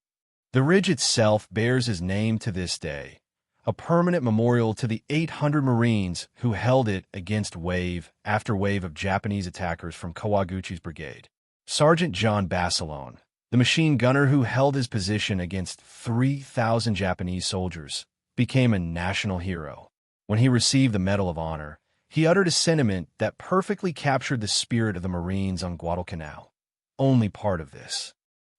A: The ridge itself bears his name to this day, a permanent memorial to the 800 Marines who held it against wave after wave of Japanese attackers from Kawaguchi's brigade. Sergeant John Basilone, the machine gunner who held his position against 3,000 Japanese soldiers, became a national hero. When he received the Medal of Honor, he uttered a sentiment that perfectly captured the spirit of the Marines on Guadalcanal. Only part of this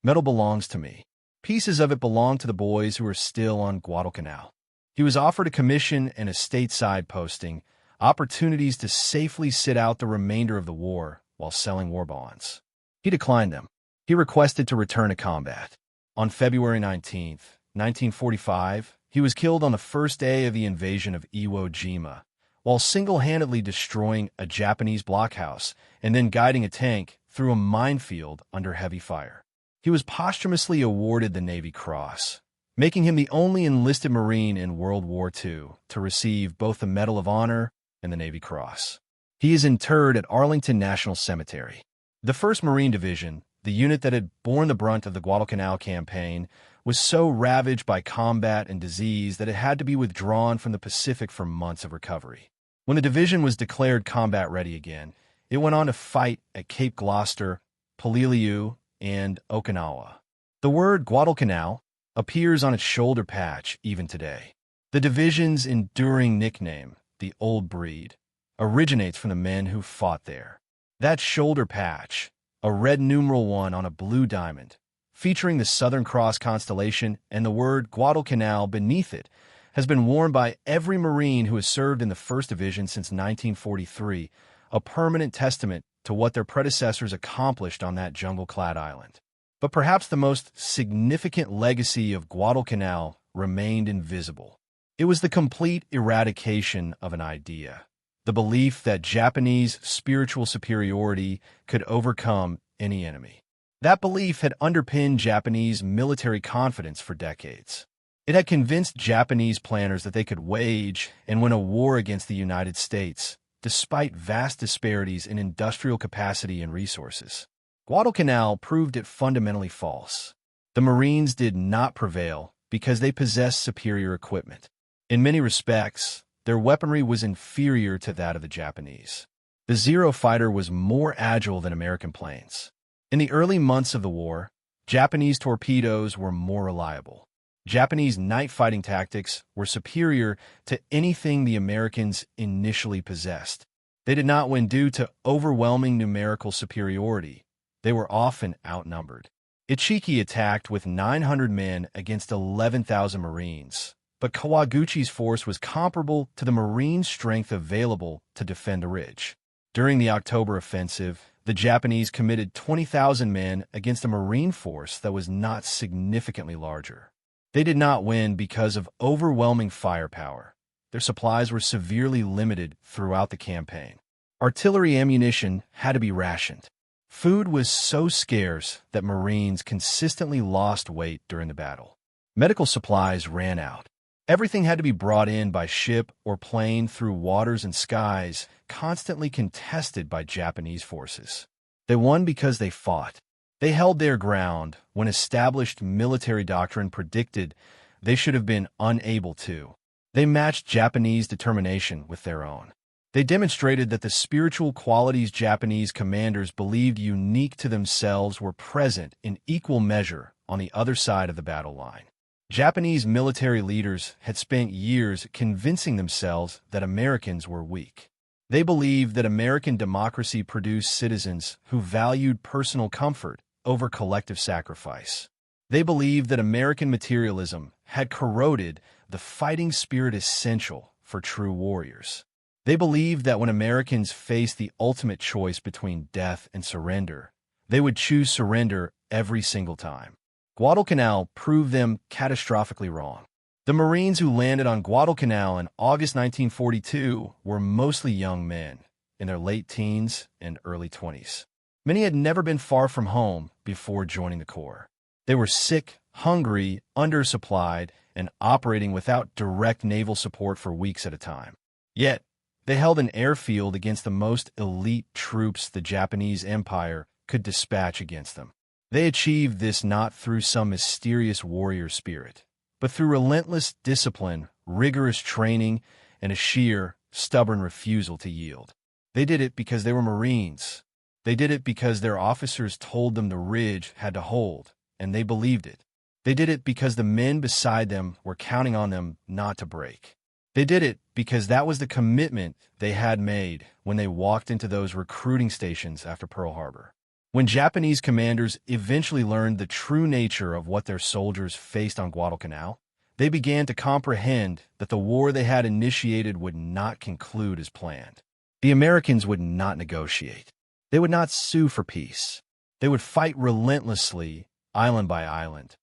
A: medal belongs to me. Pieces of it belong to the boys who are still on Guadalcanal. He was offered a commission and a stateside posting, opportunities to safely sit out the remainder of the war while selling war bonds. He declined them. He requested to return to combat. On February 19, 1945, he was killed on the first day of the invasion of Iwo Jima, while single-handedly destroying a Japanese blockhouse and then guiding a tank through a minefield under heavy fire. He was posthumously awarded the Navy Cross, making him the only enlisted Marine in World War II to receive both the Medal of Honor and the Navy Cross. He is interred at Arlington National Cemetery. The 1st Marine Division, the unit that had borne the brunt of the Guadalcanal campaign, was so ravaged by combat and disease that it had to be withdrawn from the Pacific for months of recovery. When the division was declared combat-ready again, it went on to fight at Cape Gloucester, Peleliu, and Okinawa. The word Guadalcanal appears on its shoulder patch even today. The division's enduring nickname, the Old Breed, originates from the men who fought there. That shoulder patch, a red numeral 1 on a blue diamond, featuring the Southern Cross constellation and the word Guadalcanal beneath it, has been worn by every Marine who has served in the 1st Division since 1943, a permanent testament to what their predecessors accomplished on that jungle-clad island. But perhaps the most significant legacy of Guadalcanal remained invisible. It was the complete eradication of an idea, the belief that Japanese spiritual superiority could overcome any enemy. That belief had underpinned Japanese military confidence for decades. It had convinced Japanese planners that they could wage and win a war against the United States, despite vast disparities in industrial capacity and resources. Guadalcanal proved it fundamentally false. The Marines did not prevail because they possessed superior equipment. In many respects, their weaponry was inferior to that of the Japanese. The Zero fighter was more agile than American planes. In the early months of the war, Japanese torpedoes were more reliable. Japanese night fighting tactics were superior to anything the Americans initially possessed. They did not win due to overwhelming numerical superiority. They were often outnumbered. Ichiki attacked with 900 men against 11,000 Marines, but Kawaguchi's force was comparable to the Marine strength available to defend a ridge. During the October offensive, the Japanese committed 20,000 men against a Marine force that was not significantly larger. They did not win because of overwhelming firepower. Their supplies were severely limited throughout the campaign. Artillery ammunition had to be rationed. Food was so scarce that Marines consistently lost weight during the battle. Medical supplies ran out. Everything had to be brought in by ship or plane through waters and skies, constantly contested by Japanese forces. They won because they fought. They held their ground when established military doctrine predicted they should have been unable to. They matched Japanese determination with their own. They demonstrated that the spiritual qualities Japanese commanders believed unique to themselves were present in equal measure on the other side of the battle line. Japanese military leaders had spent years convincing themselves that Americans were weak. They believed that American democracy produced citizens who valued personal comfort over collective sacrifice. They believed that American materialism had corroded the fighting spirit essential for true warriors. They believed that when Americans faced the ultimate choice between death and surrender, they would choose surrender every single time. Guadalcanal proved them catastrophically wrong. The Marines who landed on Guadalcanal in August 1942 were mostly young men, in their late teens and early 20s. Many had never been far from home before joining the Corps. They were sick, hungry, undersupplied, and operating without direct naval support for weeks at a time. Yet, they held an airfield against the most elite troops the Japanese Empire could dispatch against them. They achieved this not through some mysterious warrior spirit, but through relentless discipline, rigorous training, and a sheer, stubborn refusal to yield. They did it because they were Marines. They did it because their officers told them the ridge had to hold, and they believed it. They did it because the men beside them were counting on them not to break. They did it because that was the commitment they had made when they walked into those recruiting stations after Pearl Harbor. When Japanese commanders eventually learned the true nature of what their soldiers faced on Guadalcanal, they began to comprehend that the war they had initiated would not conclude as planned. The Americans would not negotiate. They would not sue for peace. They would fight relentlessly, island by island,